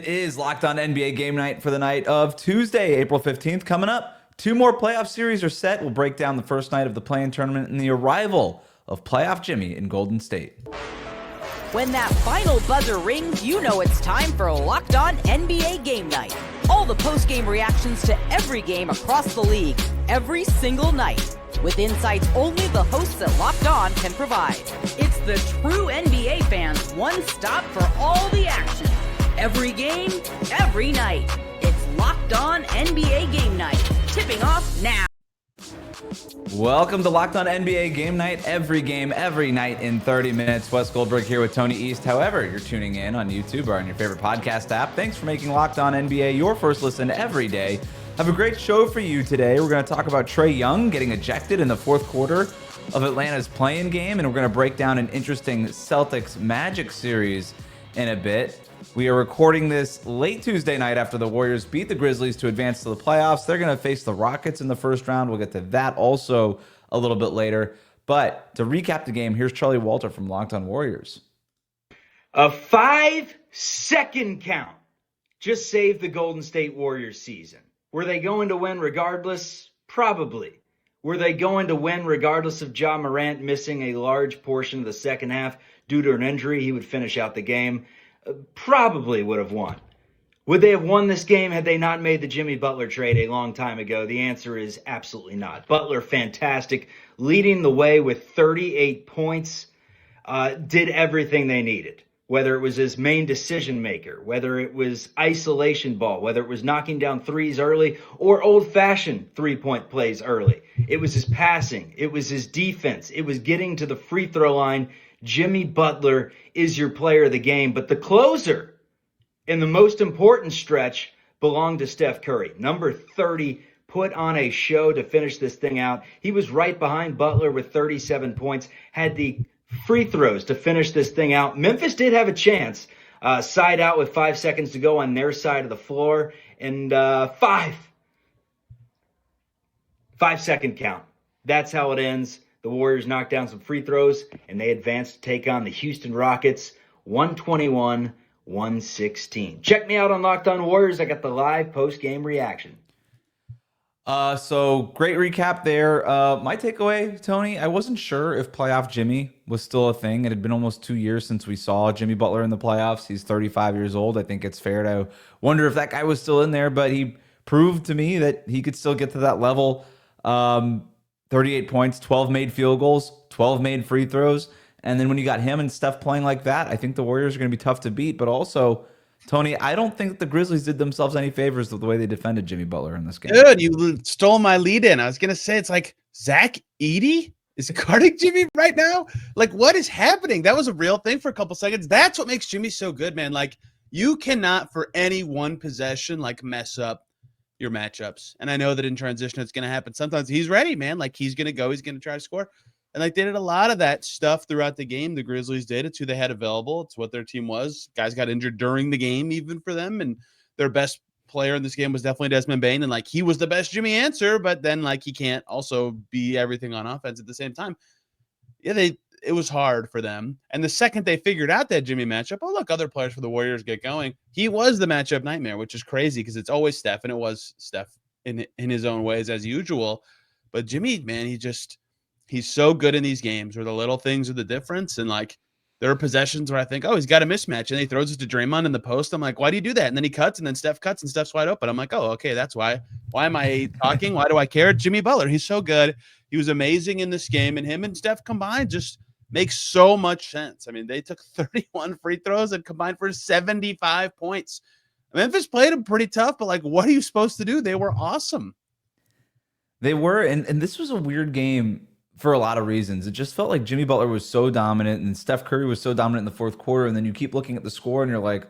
It is Locked On NBA Game Night for the night of Tuesday, April 15th. Coming up, two more playoff series are set. We'll break down the first night of the play-in tournament and the arrival of playoff Jimmy in Golden State. When that final buzzer rings, you know it's time for Locked On NBA Game Night. All the post-game reactions to every game across the league, every single night, with insights only the hosts at Locked On can provide. It's the true NBA fans' one stop for all the action. Every game, every night. It's Locked On NBA Game Night. Tipping off now. Welcome to Locked On NBA Game Night. Every game, every night in 30 minutes. Wes Goldberg here with Tony East. However, you're tuning in on YouTube or on your favorite podcast app. Thanks for making Locked On NBA your first listen every day. Have a great show for you today. We're going to talk about Trae Young getting ejected in the fourth quarter of Atlanta's play-in game, and we're going to break down an interesting Celtics Magic series in a bit. We are recording this late Tuesday night after the Warriors beat the Grizzlies to advance to the playoffs. They're going to face the Rockets in the first round. We'll get to that also a little bit later. But to recap the game, here's Charlie Walter from Locked On Warriors. A 5-second count just saved the Golden State Warriors season. Were they going to win regardless? Probably. Were they going to win regardless of Ja Morant missing a large portion of the second half due to an injury? He would finish out the game. Probably would have won. Would they have won this game had they not made the Jimmy Butler trade a long time ago? The answer is absolutely not. Butler, fantastic, leading the way with 38 points, did everything they needed. Whether it was his main decision maker, whether it was isolation ball, whether it was knocking down threes early or old-fashioned three-point plays early. It was his passing. It was his defense. It was getting to the free throw line. Jimmy Butler is your player of the game, but the closer in the most important stretch belonged to Steph Curry. Number 30 put on a show to finish this thing out. He was right behind Butler with 37 points, had the free throws to finish this thing out. Memphis did have a chance, side out with 5 seconds to go on their side of the floor, and 5-second count. That's how it ends. The Warriors knocked down some free throws, and they advanced to take on the Houston Rockets, 121-116. Check me out on Locked On Warriors. I got the live post-game reaction. So great recap there. My takeaway, Tony, I wasn't sure if playoff Jimmy was still a thing. It had been almost 2 years since we saw Jimmy Butler in the playoffs. He's 35 years old. I think it's fair to wonder if that guy was still in there, but he proved to me that he could still get to that level. 38 points, 12 made field goals, 12 made free throws. And then when you got him and Steph playing like that, I think the Warriors are going to be tough to beat. But also, Tony, I don't think the Grizzlies did themselves any favors with the way they defended Jimmy Butler in this game. Dude, you stole my lead in. I was going to say, it's like Zach Edey is guarding Jimmy right now. Like, what is happening? That was a real thing for a couple seconds. That's what makes Jimmy so good, man. Like, you cannot for any one possession, like, mess up your matchups. And I know that in transition, it's going to happen. Sometimes he's ready, man. Like, he's going to go. He's going to try to score. And like, they did a lot of that stuff throughout the game. The Grizzlies did. It's who they had available. It's what their team was. Guys got injured during the game, even for them. And their best player in this game was definitely Desmond Bane. And like, he was the best Jimmy answer, but then like, he can't also be everything on offense at the same time. Yeah, it was hard for them. And the second they figured out that Jimmy matchup, oh, look, other players for the Warriors get going. He was the matchup nightmare, which is crazy because it's always Steph, and it was Steph in his own ways as usual. But Jimmy, man, he's so good in these games where the little things are the difference. And like, there are possessions where I think, oh, he's got a mismatch, and he throws it to Draymond in the post. I'm like, why do you do that? And then he cuts, and then Steph cuts, and Steph's wide open. I'm like, oh, okay, that's why. Why am I talking? Why do I care? Jimmy Butler, he's so good. He was amazing in this game, and him and Steph combined just makes so much sense. I mean, they took 31 free throws and combined for 75 points. Memphis played them pretty tough, but like, what are you supposed to do? They were awesome. They were, and this was a weird game for a lot of reasons. It just felt like Jimmy Butler was so dominant and Steph Curry was so dominant in the fourth quarter, and then you keep looking at the score and you're like,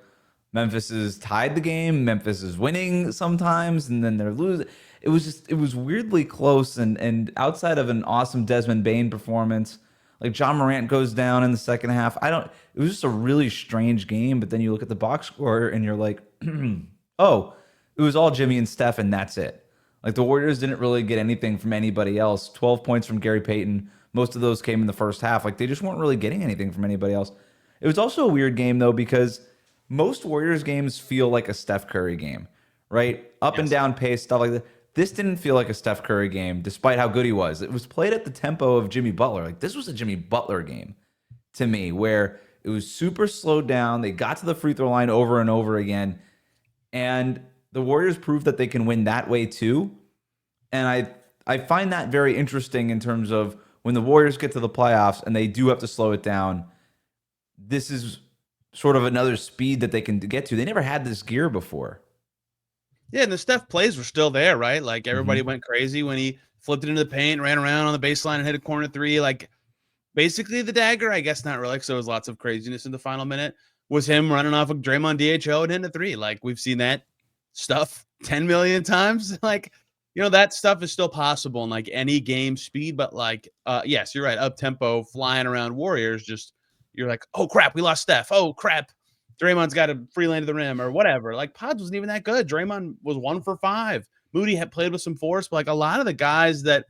Memphis has tied the game, Memphis is winning sometimes, and then they're losing. It was weirdly close, and outside of an awesome Desmond Bane performance, like Ja Morant goes down in the second half. It was just a really strange game, but then you look at the box score and you're like, oh, it was all Jimmy and Steph, and that's it. Like, the Warriors didn't really get anything from anybody else. 12 points from Gary Payton. Most of those came in the first half. Like, they just weren't really getting anything from anybody else. It was also a weird game, though, because most Warriors games feel like a Steph Curry game, right? Up and down pace, stuff like that. This didn't feel like a Steph Curry game, despite how good he was. It was played at the tempo of Jimmy Butler. Like, this was a Jimmy Butler game to me, where it was super slowed down. They got to the free throw line over and over again. And the Warriors proved that they can win that way too. And I find that very interesting in terms of when the Warriors get to the playoffs and they do have to slow it down. This is sort of another speed that they can get to. They never had this gear before. Yeah, and the Steph plays were still there, right? Like, everybody went crazy when he flipped it into the paint, ran around on the baseline and hit a corner three. Like, basically the dagger, I guess not really, because there was lots of craziness in the final minute, was him running off of Draymond DHO and hitting a three. Like, we've seen that stuff 10 million times. Like, that stuff is still possible in, like, any game speed. But, like, yes, you're right, up-tempo, flying around Warriors, just, you're like, oh, crap, we lost Steph. Oh, crap. Draymond's got a free lane to the rim or whatever. Like, Pods wasn't even that good. Draymond was 1 for 5. Moody had played with some force, but like a lot of the guys that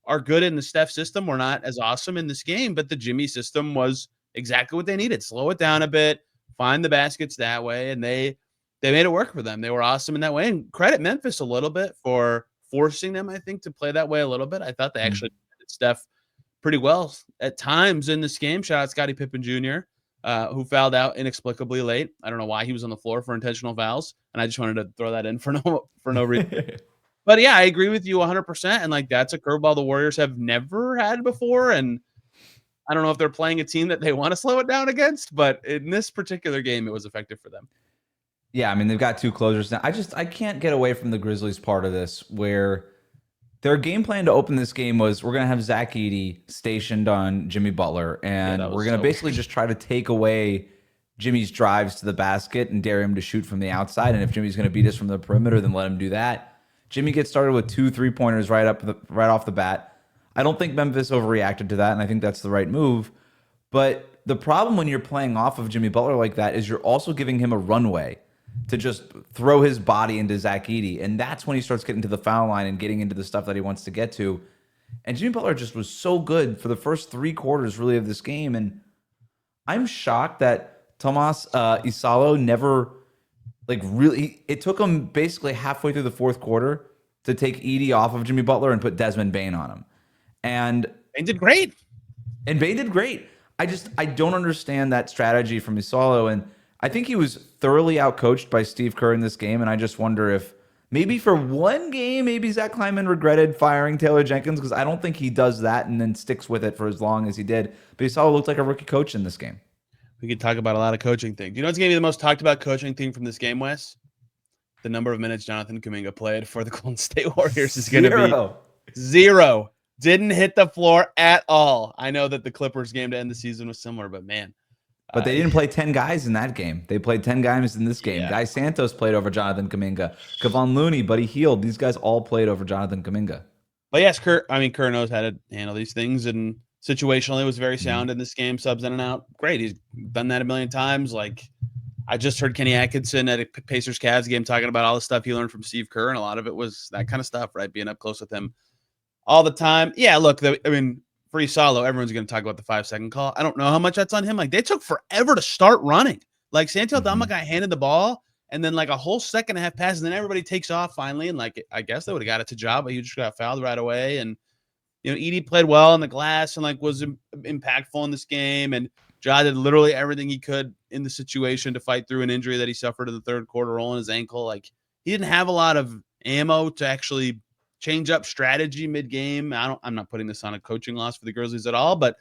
are good in the Steph system were not as awesome in this game, but the Jimmy system was exactly what they needed. Slow it down a bit, find the baskets that way, and they made it work for them. They were awesome in that way, and credit Memphis a little bit for forcing them, I think, to play that way a little bit. I thought they actually did Steph pretty well at times in this game. Shout out Scottie Pippen Jr., who fouled out inexplicably late. I don't know why he was on the floor for intentional fouls, and I just wanted to throw that in for no reason. But yeah, I agree with you 100%. And like, that's a curveball the Warriors have never had before. And I don't know if they're playing a team that they want to slow it down against, but in this particular game, it was effective for them. Yeah, I mean, they've got 2 closers now. I can't get away from the Grizzlies part of this, where their game plan to open this game was, we're going to have Zach Edey stationed on Jimmy Butler, and we're going to basically just try to take away Jimmy's drives to the basket and dare him to shoot from the outside. And if Jimmy's going to beat us from the perimeter, then let him do that. Jimmy gets started with 2 3-pointers right off the bat. I don't think Memphis overreacted to that, and I think that's the right move. But the problem when you're playing off of Jimmy Butler like that is you're also giving him a runway to just throw his body into Zach Edey. And that's when he starts getting to the foul line and getting into the stuff that he wants to get to. And Jimmy Butler just was so good for the first 3 quarters, really, of this game. And I'm shocked that Tomas Isalo never, like, really, it took him basically halfway through the 4th quarter to take Edey off of Jimmy Butler and put Desmond Bane on him. And Bane did great. I don't understand that strategy from Isalo. And I think he was thoroughly outcoached by Steve Kerr in this game, and I just wonder if maybe for one game, maybe Zach Kleiman regretted firing Taylor Jenkins, because I don't think he does that and then sticks with it for as long as he did. But Isalo looked like a rookie coach in this game. We could talk about a lot of coaching things. You know what's going to be the most talked about coaching thing from this game, Wes? The number of minutes Jonathan Kuminga played for the Golden State Warriors is going to be 0. Didn't hit the floor at all. I know that the Clippers game to end the season was similar, but man. But they didn't play 10 guys in that game. They played 10 guys in this game. Yeah. Guy Santos played over Jonathan Kuminga. Kevon Looney, Buddy Hield. These guys all played over Jonathan Kuminga. But yes, Kerr knows how to handle these things, and situationally was very sound in this game, subs in and out. Great. He's done that a million times. Like, I just heard Kenny Atkinson at a Pacers Cavs game talking about all the stuff he learned from Steve Kerr, and a lot of it was that kind of stuff, right? Being up close with him all the time. Yeah, look, for Isalo, everyone's going to talk about the 5-second call. I don't know how much that's on him. Like, they took forever to start running. Like, Santi Aldama got handed the ball, and then like a whole second and a half passes, and then everybody takes off finally. And like, I guess they would have got it to Ja, but he just got fouled right away. And Edey played well on the glass and like was impactful in this game. And Ja did literally everything he could in the situation to fight through an injury that he suffered in the 3rd quarter, rolling his ankle. Like, he didn't have a lot of ammo to actually change up strategy mid-game. I'm not putting this on a coaching loss for the Grizzlies at all, but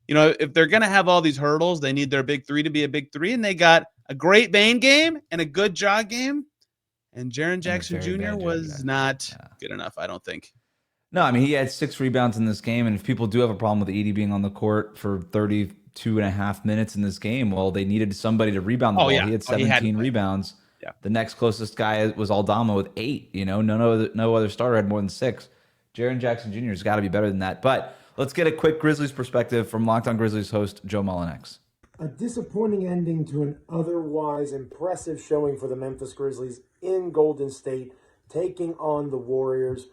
if they're going to have all these hurdles, they need their big 3 to be a big 3, and they got a great Bane game and a good Ja game, and Jaren Jackson Jr. was not good enough, I don't think. No, I mean, he had 6 rebounds in this game, and if people do have a problem with Edey being on the court for 32 and a half minutes in this game, well, they needed somebody to rebound the ball. Yeah. He had 17 rebounds. Yeah. The next closest guy was Aldama with 8. No other starter had more than 6. Jaren Jackson Jr. has got to be better than that. But let's get a quick Grizzlies perspective from Locked On Grizzlies host Joe Mullinex. A disappointing ending to an otherwise impressive showing for the Memphis Grizzlies in Golden State, taking on the Warriors.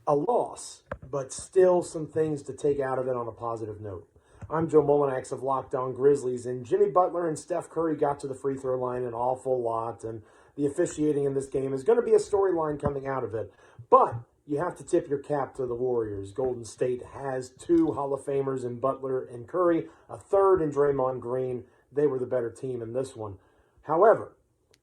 A loss, but still some things to take out of it on a positive note. I'm Joe Molinax of Locked On Grizzlies, and Jimmy Butler and Steph Curry got to the free throw line an awful lot, and the officiating in this game is going to be a storyline coming out of it. But you have to tip your cap to the Warriors. Golden State has 2 Hall of Famers in Butler and Curry, a third in Draymond Green. They were the better team in this one. However,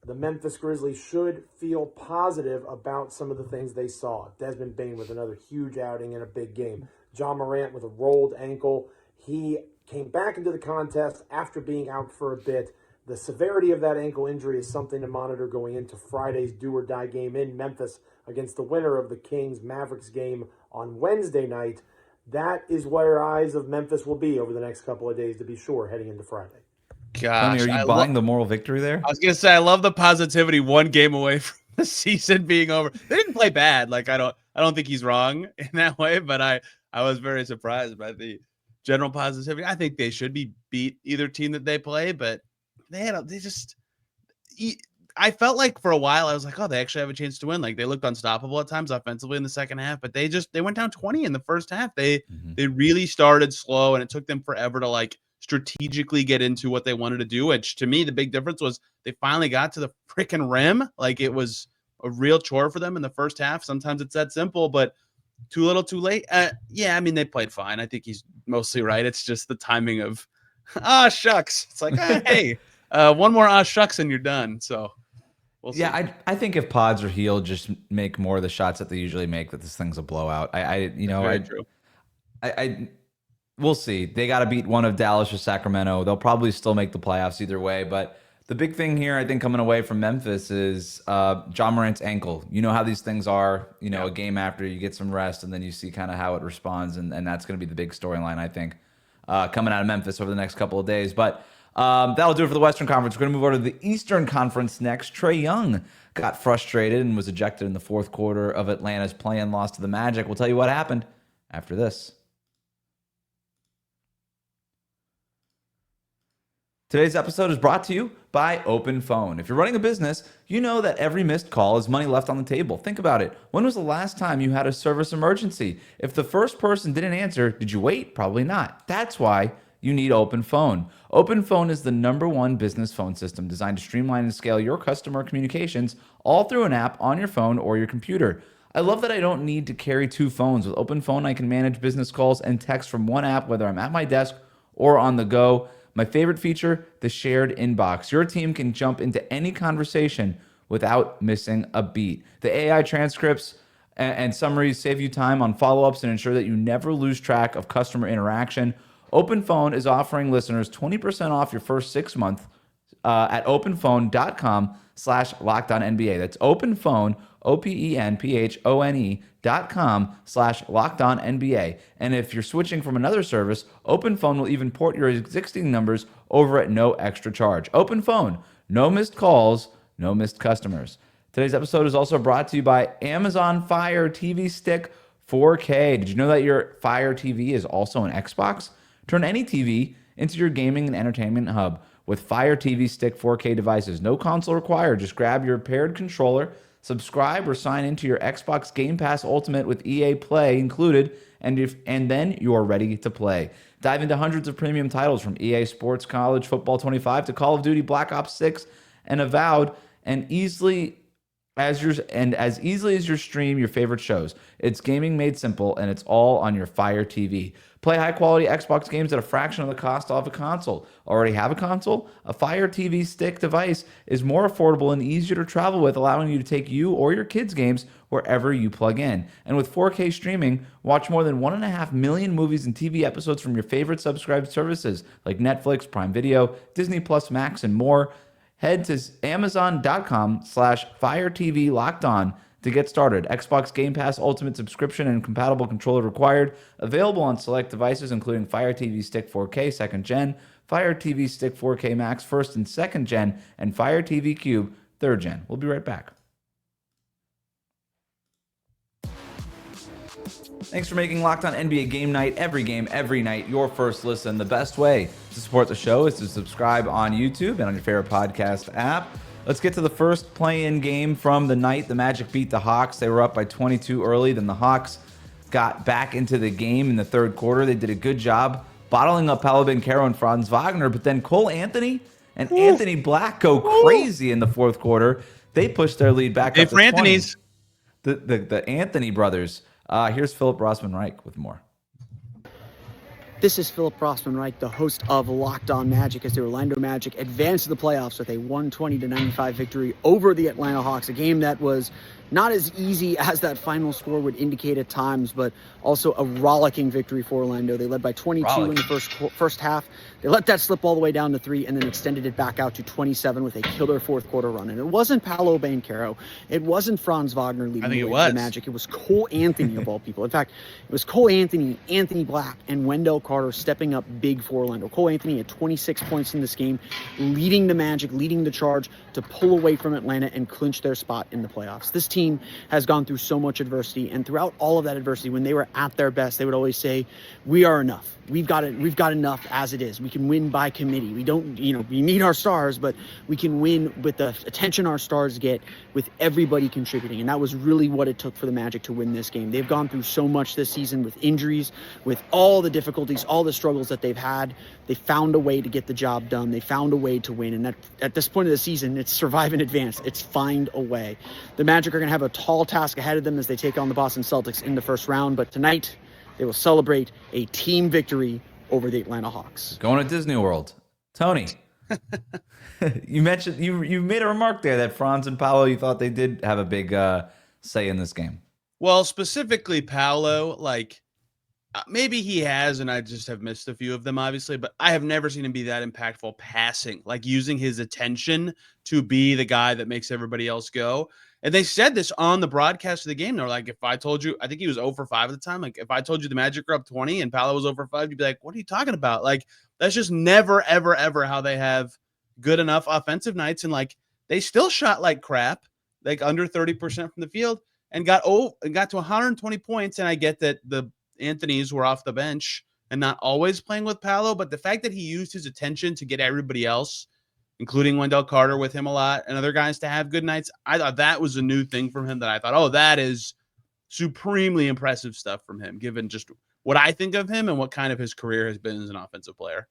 the Memphis Grizzlies should feel positive about some of the things they saw. Desmond Bane with another huge outing in a big game. John Morant with a rolled ankle. He came back into the contest after being out for a bit. The severity of that ankle injury is something to monitor going into Friday's do-or-die game in Memphis against the winner of the Kings-Mavericks game on Wednesday night. That is where eyes of Memphis will be over the next couple of days, to be sure, heading into Friday. Gosh, Tony, are you buying the moral victory there? I was gonna say I love the positivity. 1 game away from the season being over. They didn't play bad. Like I don't think he's wrong in that way. But I was very surprised by the general positivity. I think they should be beat either team that they play. But I felt like for a while I was like, oh, they actually have a chance to win. Like they looked unstoppable at times offensively in the second half. But they went down 20 in the first half. They really started slow, and it took them forever to like strategically get into what they wanted to do, which to me, the big difference was they finally got to the freaking rim. Like it was a real chore for them in the first half. Sometimes it's that simple, but too little, too late. Yeah, I mean, they played fine. I think he's mostly right. It's just the timing of, shucks. It's like, hey, one more shucks and you're done. So we'll see. Yeah, I think if pods are healed, just make more of the shots that they usually make, that this thing's a blowout. True. We'll see. They got to beat one of Dallas or Sacramento. They'll probably still make the playoffs either way. But the big thing here, I think, coming away from Memphis is John Morant's ankle. You know how these things are. A game after you get some rest, and then you see kind of how it responds. And that's going to be the big storyline, I think, coming out of Memphis over the next couple of days. But that'll do it for the Western Conference. We're going to move over to the Eastern Conference next. Trae Young got frustrated and was ejected in the fourth quarter of Atlanta's play-in loss to the Magic. We'll tell you what happened after this. Today's episode is brought to you by Open Phone. If you're running a business, you know that every missed call is money left on the table. Think about it. When was the last time you had a service emergency? If the first person didn't answer, did you wait? Probably not. That's why you need Open Phone. Open Phone is the #1 business phone system designed to streamline and scale your customer communications all through an app on your phone or your computer. I love that I don't need to carry 2 phones. With Open Phone, I can manage business calls and text from one app, whether I'm at my desk or on the go. My favorite feature, the shared inbox. Your team can jump into any conversation without missing a beat. The AI transcripts and summaries save you time on follow-ups and ensure that you never lose track of customer interaction. Open Phone is offering listeners 20% off your first 6 months at openphone.com/LockedOnNBA. That's openphone, openphone.com/LockedOnNBA. And if you're switching from another service, Open Phone will even port your existing numbers over at no extra charge. Open Phone, no missed calls, no missed customers. Today's episode is also brought to you by Amazon Fire TV Stick 4K. Did you know that your Fire TV is also an Xbox? Turn any TV into your gaming and entertainment hub with Fire TV Stick 4K devices. No console required. Just grab your paired controller, subscribe or sign into your Xbox Game Pass Ultimate with EA Play included, and then you're ready to play. Dive into hundreds of premium titles from EA Sports College Football 25 to Call of Duty Black Ops 6 and Avowed, and as easily as you stream your favorite shows. It's gaming made simple, and it's all on your Fire TV. Play high-quality Xbox games at a fraction of the cost of a console. Already have a console? A Fire TV Stick device is more affordable and easier to travel with, allowing you to take you or your kids' games wherever you plug in. And with 4K streaming, watch more than 1.5 million movies and TV episodes from your favorite subscribed services like Netflix, Prime Video, Disney Plus Max, and more. Head to Amazon.com/Fire TV Locked On to get started. Xbox Game Pass Ultimate subscription and compatible controller required. Available on select devices, including Fire TV Stick 4K 2nd Gen, Fire TV Stick 4K Max 1st and 2nd Gen, and Fire TV Cube 3rd Gen. We'll be right back. Thanks for making Locked On NBA Game Night every game, every night, your first listen. The best way to support the show is to subscribe on YouTube and on your favorite podcast app. Let's get to the first play-in game from the night. The Magic beat the Hawks. They were up by 22 early. Then the Hawks got back into the game in the third quarter. They did a good job bottling up Paolo Banchero and Franz Wagner, but then Cole Anthony and Anthony Black go crazy in the fourth quarter. They push their lead back up to 20. Anthony's. The Anthony brothers. Here's Philip Rossman-Reich with more. This is Philip Rossman-Reich, the host of Locked On Magic, as the Orlando Magic advance to the playoffs with a 120-95 victory over the Atlanta Hawks, a game that was not as easy as that final score would indicate at times, but also a rollicking victory for Orlando. They led by 22 in the first half. They let that slip all the way down to 3 and then extended it back out to 27 with a killer fourth quarter run. And it wasn't Paolo Banchero. It wasn't Franz Wagner leading the way to the Magic. It was Cole Anthony, of all people. In fact, it was Cole Anthony, Anthony Black, and Wendell Carter stepping up big for Orlando. Cole Anthony had 26 points in this game, leading the Magic, leading the charge to pull away from Atlanta and clinch their spot in the playoffs. This team has gone through so much adversity, and throughout all of that adversity, when they were at their best, they would always say, we are enough. We've got it. We've got enough as it is. We can win by committee. We don't, we need our stars, but we can win with the attention our stars get, with everybody contributing. And that was really what it took for the Magic to win this game. They've gone through so much this season with injuries, with all the difficulties, all the struggles that they've had. They found a way to get the job done. They found a way to win. And at this point of the season, it's survive and advance. It's find a way. The Magic are going to have a tall task ahead of them as they take on the Boston Celtics in the first round. But tonight, they will celebrate a team victory over the Atlanta Hawks. Going to Disney World. Tony, you mentioned you made a remark there that Franz and Paolo, you thought they did have a big say in this game. Well, specifically Paolo, maybe he has, and I just have missed a few of them, obviously, but I have never seen him be that impactful passing, using his attention to be the guy that makes everybody else go. And they said this on the broadcast of the game. They're like, if I told you, I think he was 0 for 5 at the time. If I told you the Magic were up 20 and Paolo was 0 for 5, you'd be like, what are you talking about? That's just never, ever, ever how they have good enough offensive nights. And they still shot like crap, under 30% from the field, and got to 120 points. And I get that the Anthonys were off the bench and not always playing with Paolo, but the fact that he used his attention to get everybody else, including Wendell Carter, with him a lot, and other guys to have good nights, I thought that was a new thing from him that I thought, oh, that is supremely impressive stuff from him, given just what I think of him and what kind of his career has been as an offensive player.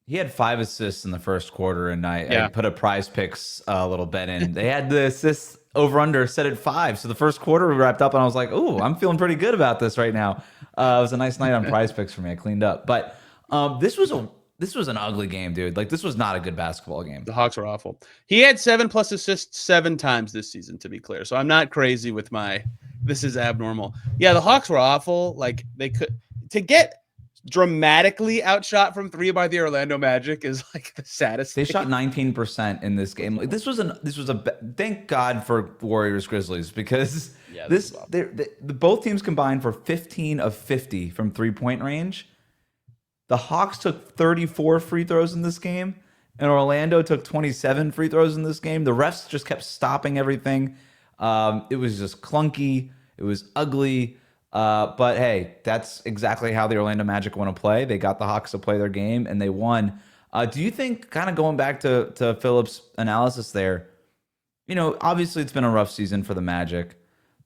He had 5 assists in the first quarter, and I put a Prize Picks little bet in. They had the assists over-under set at 5, so the first quarter wrapped up, and I was like, oh, I'm feeling pretty good about this right now. It was a nice night on Prize Picks for me. I cleaned up. But this was an ugly game, dude. This was not a good basketball game. The Hawks were awful. He had 7+ assists 7 times this season, to be clear. So I'm not crazy with this is abnormal. Yeah, the Hawks were awful. They could, to get dramatically outshot from 3 by the Orlando Magic is the saddest They thing. shot 19% in this game. This was thank God for Warriors Grizzlies, because both teams combined for 15 of 50 from 3-point range. The Hawks took 34 free throws in this game, and Orlando took 27 free throws in this game. The refs just kept stopping everything. It was just clunky. It was ugly. But hey, that's exactly how the Orlando Magic want to play. They got the Hawks to play their game, and they won. Do you think, kind of going back to Philip's analysis there, obviously it's been a rough season for the Magic.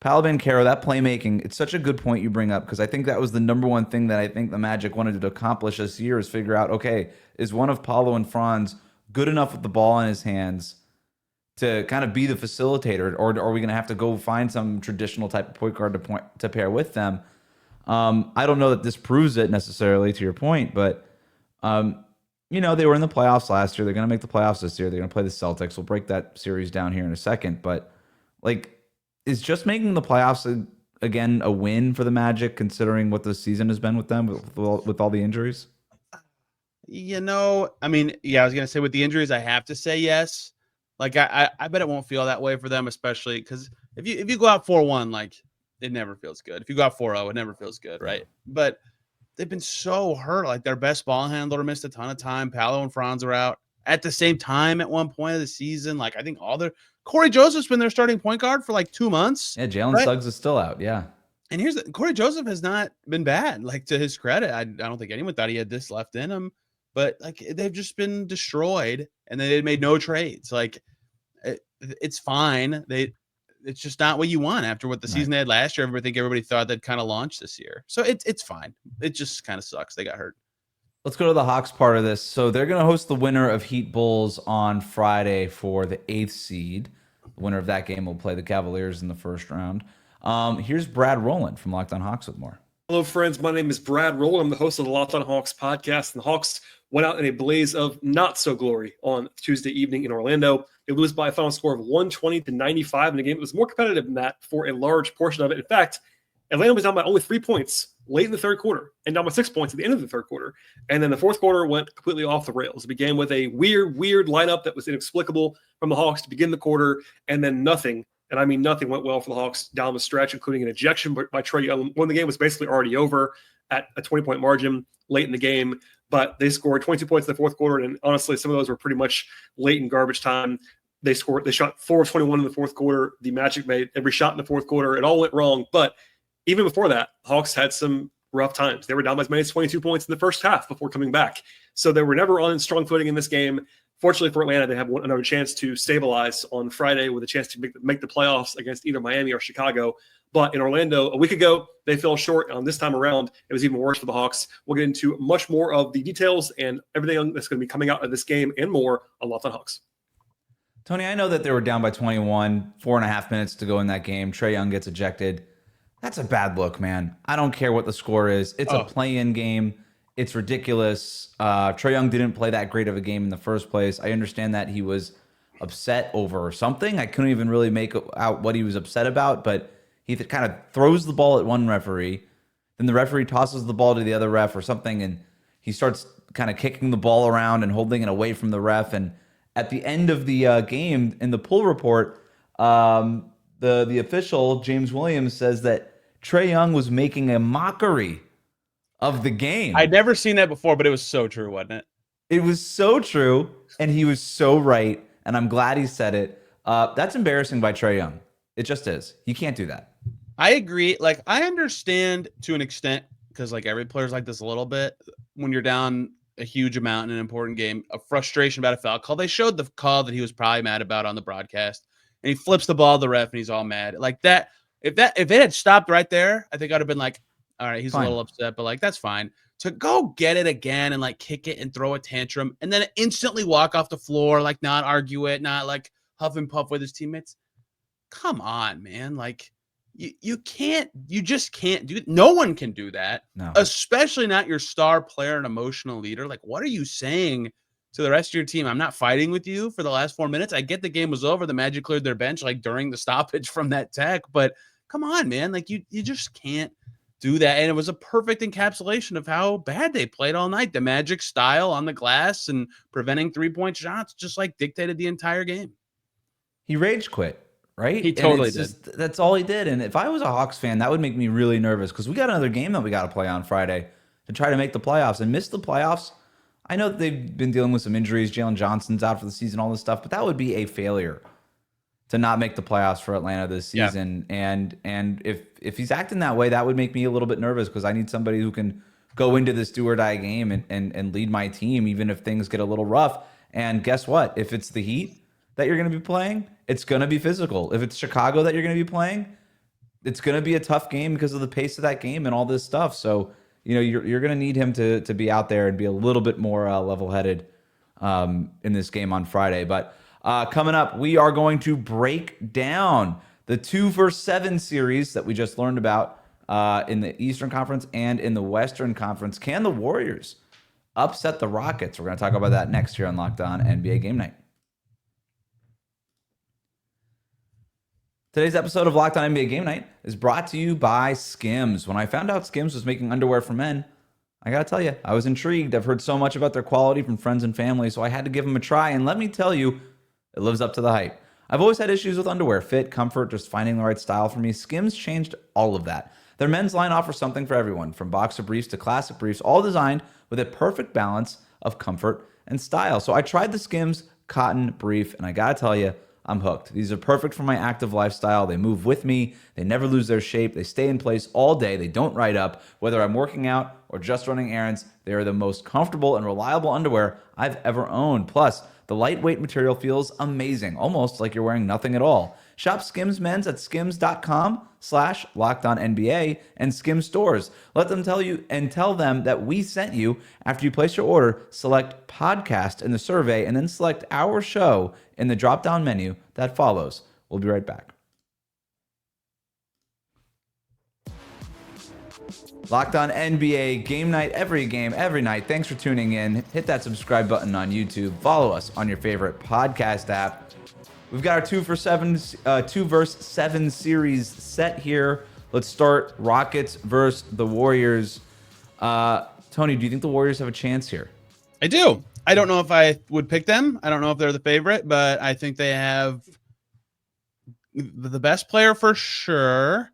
Paolo Banchero, that playmaking, it's such a good point you bring up, because I think that was the number one thing that I think the Magic wanted to accomplish this year, is figure out, okay, is one of Paolo and Franz good enough with the ball in his hands to kind of be the facilitator, or are we going to have to go find some traditional type of point guard to pair with them? I don't know that this proves it necessarily, to your point, but they were in the playoffs last year. They're going to make the playoffs this year. They're going to play the Celtics. We'll break that series down here in a second, but is just making the playoffs again a win for the Magic, considering what the season has been with them with all the injuries? I was going to say with the injuries, I have to say yes. I bet it won't feel that way for them, especially because if you go out 4-1, it never feels good. If you go out 4-0, it never feels good, right? But they've been so hurt. Their best ball handler missed a ton of time. Paolo and Franz are out at the same time at one point of the season. I think Corey Joseph's been their starting point guard for 2 months. Yeah, Jalen Suggs is still out. Yeah. And Corey Joseph has not been bad. To his credit, I don't think anyone thought he had this left in him. But they've just been destroyed, and they made no trades. It's fine. It's just not what you want after what the season they had last year. Everybody thought they'd kind of launch this year. So it's fine. It just kind of sucks. They got hurt. Let's go to the Hawks part of this. So they're going to host the winner of Heat Bulls on Friday for the 8th seed. The winner of that game will play the Cavaliers in the first round. Here's Brad Rowland from Locked on Hawks with more. Hello, friends. My name is Brad Rowland. I'm the host of the Locked on Hawks podcast. And the Hawks went out in a blaze of not-so-glory on Tuesday evening in Orlando. They lose by a final score of 120-95 in a game that was more competitive than that for a large portion of it. In fact, Atlanta was down by only 3 points late in the third quarter and down by 6 points at the end of the third quarter. And then the fourth quarter went completely off the rails. It began with a weird lineup that was inexplicable from the Hawks to begin the quarter, and then nothing, and I mean nothing, went well for the Hawks down the stretch, including an ejection by Trae Young when the game was basically already over at a 20-point margin late in the game. But they scored 22 points in the fourth quarter, and honestly, some of those were pretty much late in garbage time. They shot 4 of 21 in the fourth quarter. The Magic made every shot in the fourth quarter. It all went wrong, but even before that, Hawks had some rough times. They were down by as many as 22 points in the first half before coming back. So they were never on strong footing in this game. Fortunately for Atlanta, they have another chance to stabilize on Friday with a chance to make the playoffs against either Miami or Chicago. But in Orlando, a week ago, they fell short. On this time around, it was even worse for the Hawks. We'll get into much more of the details and everything that's going to be coming out of this game and more on Locked on Hawks. Tony, I know that they were down by 21, 4.5 minutes to go in that game. Trae Young gets ejected. That's a bad look, man. I don't care what the score is. It's a play-in game. It's ridiculous. Trae Young didn't play that great of a game in the first place. I understand that he was upset over something. I couldn't even really make out what he was upset about, but he kind of throws the ball at one referee. Then the referee tosses the ball to the other ref or something, and he starts kind of kicking the ball around and holding it away from the ref. And at the end of the game, in the pull report, the official, James Williams, says that Trae Young was making a mockery of the game. I'd never seen that before, but it was so true, wasn't it? It was so true, and he was so right, and I'm glad he said it. That's embarrassing by Trae Young. It just is. You can't do that. I agree. Like, I understand to an extent, because like every player's like this a little bit, when you're down a huge amount in an important game, a frustration about a foul call. They showed the call that he was probably mad about on the broadcast, and he flips the ball to the ref, and he's all mad. Like that. If it had stopped right there, I think I'd have been like, all right, he's fine. A little upset, but like, that's fine. To go get it again and like kick it and throw a tantrum and then instantly walk off the floor, like not argue it, not like huff and puff with his teammates. Come on, man. Like you just can't do it. No one can do that. No. Especially not your star player and emotional leader. Like, what are you saying to the rest of your team? I'm not fighting with you for the last 4 minutes. I get the game was over. The Magic cleared their bench like during the stoppage from that tech, but come on, man. Like you just can't do that. And it was a perfect encapsulation of how bad they played all night. The Magic style on the glass and preventing 3-point shots just like dictated the entire game. He rage quit, right? He totally did. That's all he did. And if I was a Hawks fan, that would make me really nervous because we got another game that we got to play on Friday to try to make the playoffs and miss the playoffs. I know that they've been dealing with some injuries. Jalen Johnson's out for the season, all this stuff, but that would be a failure to not make the playoffs for Atlanta this season. Yeah. And if he's acting that way, that would make me a little bit nervous because I need somebody who can go into this do or die game and lead my team, even if things get a little rough. And guess what? If it's the Heat that you're going to be playing, it's going to be physical. If it's Chicago that you're going to be playing, it's going to be a tough game because of the pace of that game and all this stuff. So, you're going to need him to be out there and be a little bit more level-headed in this game on Friday. But coming up, we are going to break down the 2-for-7 series that we just learned about in the Eastern Conference and in the Western Conference. Can the Warriors upset the Rockets? We're going to talk about that next here on Locked On NBA Game Night. Today's episode of Locked On NBA Game Night is brought to you by Skims. When I found out Skims was making underwear for men, I gotta tell you, I was intrigued. I've heard so much about their quality from friends and family, so I had to give them a try. And let me tell you, it lives up to the hype. I've always had issues with underwear, fit, comfort, just finding the right style for me. Skims changed all of that. Their men's line offers something for everyone, from boxer briefs to classic briefs, all designed with a perfect balance of comfort and style. So I tried the Skims cotton brief, and I gotta tell you, I'm hooked. These are perfect for my active lifestyle. They move with me. They never lose their shape. They stay in place all day. They don't ride up. Whether I'm working out or just running errands, they are the most comfortable and reliable underwear I've ever owned. Plus, the lightweight material feels amazing, almost like you're wearing nothing at all. Shop Skims Men's at skims.com/LockedOnNBA and Skims Stores. Let them tell them that we sent you. After you place your order, select podcast in the survey and then select our show in the drop-down menu that follows. We'll be right back. Locked On NBA, game night, every game, every night. Thanks for tuning in. Hit that subscribe button on YouTube. Follow us on your favorite podcast app. We've got our 2 verse 7 series set here. Let's start Rockets versus the Warriors. Tony, do you think the Warriors have a chance here? I do. I don't know if I would pick them. I don't know if they're the favorite, but I think they have the best player for sure.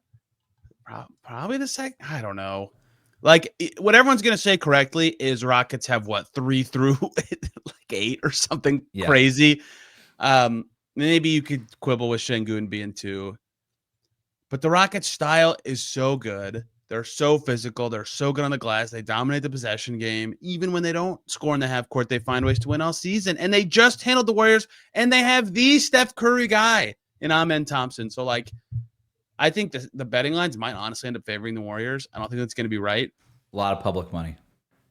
Probably the second. I don't know. Like, what everyone's going to say correctly is Rockets have, 3 through 8 or something crazy. Maybe you could quibble with Şengün being 2. But the Rockets' style is so good. They're so physical. They're so good on the glass. They dominate the possession game. Even when they don't score in the half court, they find ways to win all season. And they just handled the Warriors, and they have the Steph Curry guy in Amen Thompson. So, I think the betting lines might honestly end up favoring the Warriors. I don't think that's going to be right. A lot of public money.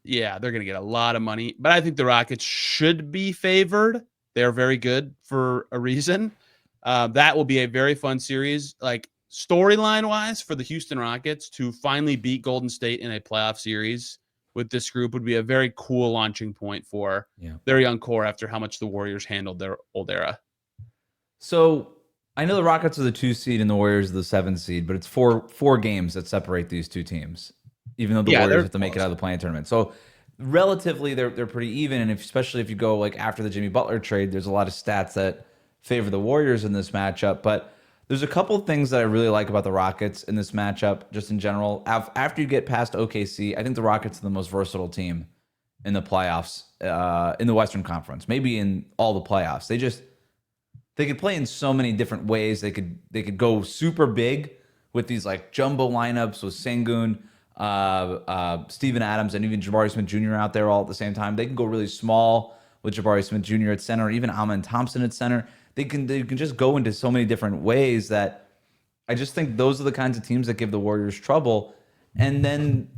Yeah, they're going to get a lot of money. But I think the Rockets should be favored. They're very good for a reason. That will be a very fun series. Storyline-wise, for the Houston Rockets to finally beat Golden State in a playoff series with this group would be a very cool launching point for their young core after how much the Warriors handled their old era. So I know the Rockets are the 2 seed and the Warriors are the 7 seed, but it's four games that separate these two teams, even though the Warriors have to make it out of the play-in tournament. So relatively, they're pretty even, and especially if you go after the Jimmy Butler trade, there's a lot of stats that favor the Warriors in this matchup. But there's a couple of things that I really like about the Rockets in this matchup, just in general. After you get past OKC, I think the Rockets are the most versatile team in the playoffs, in the Western Conference, maybe in all the playoffs. They could play in so many different ways. They could go super big with these jumbo lineups with Şengün, Steven Adams, and even Jabari Smith Jr. out there all at the same time. They can go really small with Jabari Smith Jr. at center, or even Amen Thompson at center. They can just go into so many different ways that I just think those are the kinds of teams that give the Warriors trouble. And then,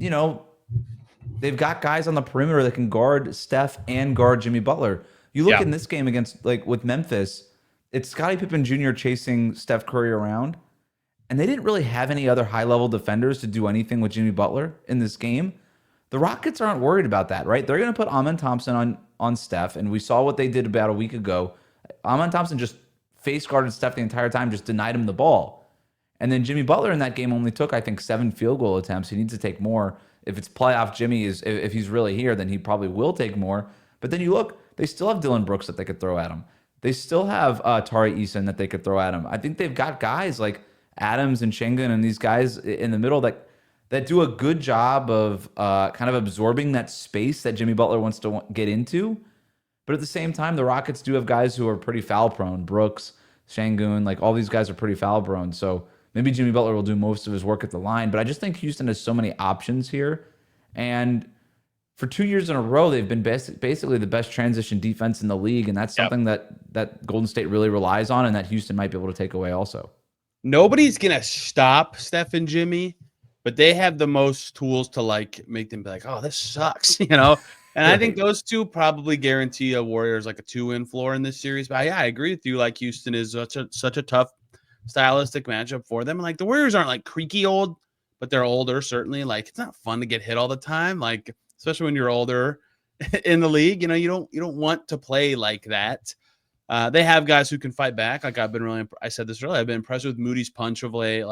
they've got guys on the perimeter that can guard Steph and guard Jimmy Butler. You look in this game against with Memphis, it's Scottie Pippen Jr. chasing Steph Curry around, and they didn't really have any other high-level defenders to do anything with Jimmy Butler in this game. The Rockets aren't worried about that, right? They're going to put Amen Thompson on Steph, and we saw what they did about a week ago. Amen Thompson just face-guarded Steph the entire time, just denied him the ball. And then Jimmy Butler in that game only took, I think, 7 field goal attempts. He needs to take more. If it's playoff Jimmy, if he's really here, then he probably will take more. But then you look, they still have Dylan Brooks that they could throw at him. They still have Tari Eason that they could throw at him. I think they've got guys like Adams and Şengün and these guys in the middle that do a good job of kind of absorbing that space that Jimmy Butler wants to get into. But at the same time, the Rockets do have guys who are pretty foul prone. Brooks, Şengün, all these guys are pretty foul prone. So maybe Jimmy Butler will do most of his work at the line. But I just think Houston has so many options here. And for 2 years in a row, they've been basically the best transition defense in the league, and that's something that Golden State really relies on, and that Houston might be able to take away also. Nobody's going to stop Steph and Jimmy, but they have the most tools to make them be oh, this sucks, And I think those two probably guarantee a Warriors a 2-win floor in this series. But I agree with you. Houston is such a tough stylistic matchup for them. And the Warriors aren't creaky old, but they're older, certainly. It's not fun to get hit all the time. Especially when you're older in the league, you don't want to play like that. They have guys who can fight back. I said this earlier, I've been impressed with Moody's punch of late.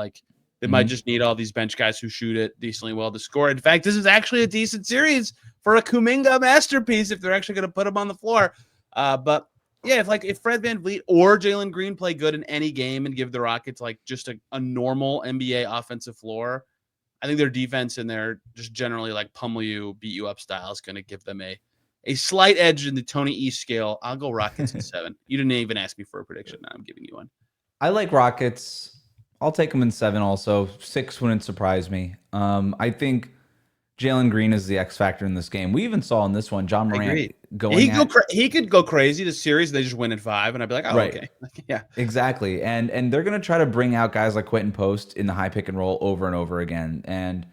They might just need all these bench guys who shoot it decently well to score. In fact, this is actually a decent series for a Kuminga masterpiece if they're actually going to put him on the floor. But yeah, if Fred VanVleet or Jalen Green play good in any game and give the Rockets just a normal NBA offensive floor, I think their defense and their just generally pummel you, beat you up style is going to give them a slight edge in the Tony East scale. I'll go Rockets in 7. You didn't even ask me for a prediction. Now I'm giving you one. I like Rockets. I'll take them in 7 also. 6 wouldn't surprise me. I think Jalen Green is the X factor in this game. We even saw in this one, John Morant going. He could go crazy this series. They just win in 5, and I'd be like, oh, right. Okay, yeah, exactly. And they're going to try to bring out guys like Quentin Post in the high pick and roll over and over again. And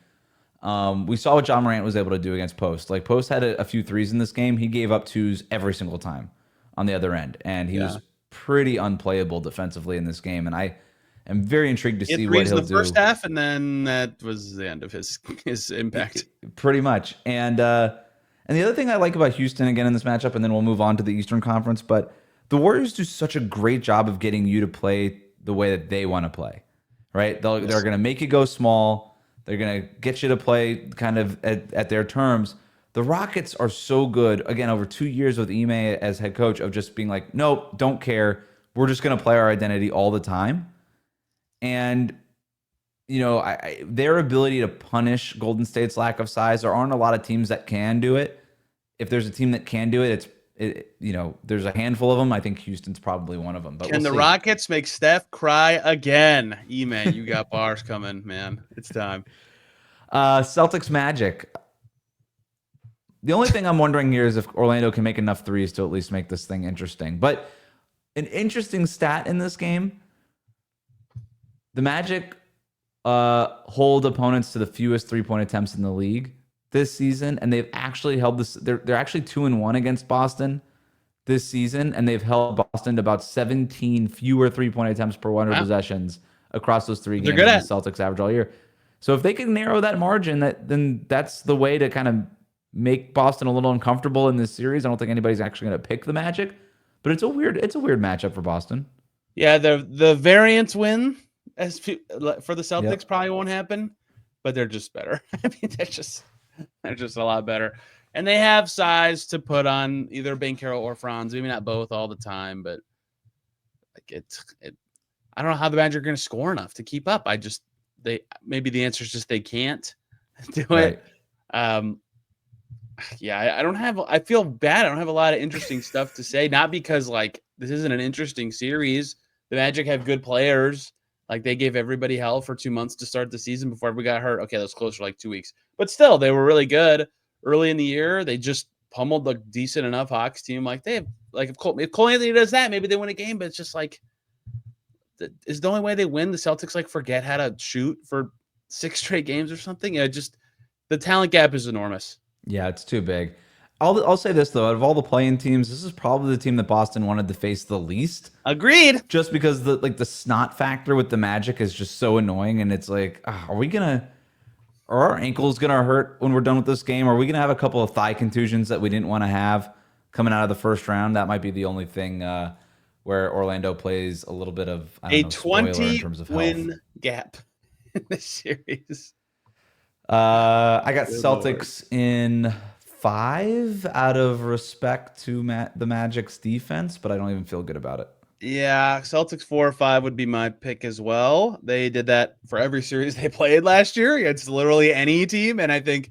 we saw what John Morant was able to do against Post. Like Post had a few threes in this game. He gave up 2s every single time on the other end, and he was pretty unplayable defensively in this game. And I am very intrigued to see what he'll do. The first half, and then that was the end of his impact. Pretty much. And the other thing I like about Houston again in this matchup, and then we'll move on to the Eastern Conference, but the Warriors do such a great job of getting you to play the way that they want to play, right? They're going to make you go small. They're going to get you to play kind of at their terms. The Rockets are so good, again, over 2 years with Ime as head coach, of just being like, nope, don't care. We're just going to play our identity all the time. And, you know, their ability to punish Golden State's lack of size, there aren't a lot of teams that can do it. If there's a team that can do it, there's a handful of them. I think Houston's probably one of them. But Can the Rockets make Steph cry again? Ime, you got bars coming, man. It's time. Celtics Magic. The only thing I'm wondering here is if Orlando can make enough threes to at least make this thing interesting. But an interesting stat in this game, the Magic hold opponents to the fewest three-point attempts in the league this season, and they've actually held this. They're actually 2-1 against Boston this season, and they've held Boston to about 17 fewer three-point attempts per 100 possessions across those 3 games than the Celtics average all year. So if they can narrow that margin, then that's the way to kind of make Boston a little uncomfortable in this series. I don't think anybody's actually going to pick the Magic, but it's a weird matchup for Boston. Yeah, the variance win for the Celtics probably won't happen, but they're just better. I mean, they're just a lot better, and they have size to put on either Banchero or Franz. Maybe not both all the time, but like I don't know how the Magic are going to score enough to keep up. Maybe the answer is just they can't do it. I feel bad. I don't have a lot of interesting stuff to say. Not because like this isn't an interesting series. The Magic have good players. Like they gave everybody hell for 2 months to start the season before we got hurt. Okay, that's close for like 2 weeks, but still they were really good early in the year. They just pummeled the decent enough Hawks team. Like they have, like if Cole Anthony does that, maybe they win a game. But it's just like is the only way they win. The Celtics like forget how to shoot for 6 straight games or something. The talent gap is enormous. Yeah, it's too big. I'll say this, though. Out of all the play-in teams, this is probably the team that Boston wanted to face the least. Agreed. Just because the snot factor with the Magic is just so annoying. And it's like, are our ankles going to hurt when we're done with this game? Are we going to have a couple of thigh contusions that we didn't want to have coming out of the first round? That might be the only thing where Orlando plays a little bit of a 20-win gap in this series. I got Celtics in 5 out of respect to the Magic's defense, but I don't even feel good about it. Yeah, Celtics 4 or 5 would be my pick as well. They did that for every series they played last year. It's literally any team, and I think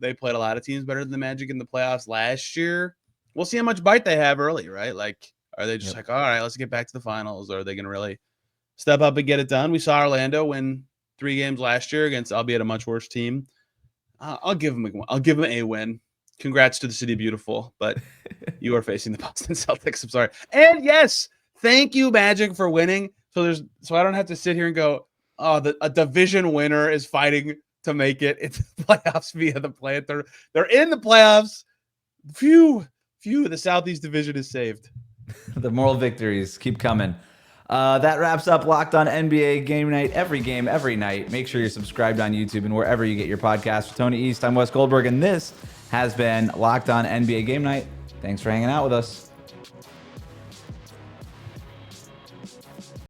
they played a lot of teams better than the Magic in the playoffs last year. We'll see how much bite they have early, right? Like, are they just like, all right, let's get back to the finals, or are they going to really step up and get it done? We saw Orlando win 3 games last year against, albeit a much worse team. I'll give them a win. Congrats to the City Beautiful, but you are facing the Boston Celtics. I'm sorry. And yes, thank you, Magic, for winning. So I don't have to sit here and go, a division winner is fighting to make it into the playoffs via the play. They're in the playoffs. Phew, the Southeast Division is saved. The moral victories keep coming. That wraps up Locked On NBA Game Night. Every game, every night. Make sure you're subscribed on YouTube and wherever you get your podcasts. For Tony East, I'm Wes Goldberg, and this has been Locked On NBA Game Night. Thanks for hanging out with us.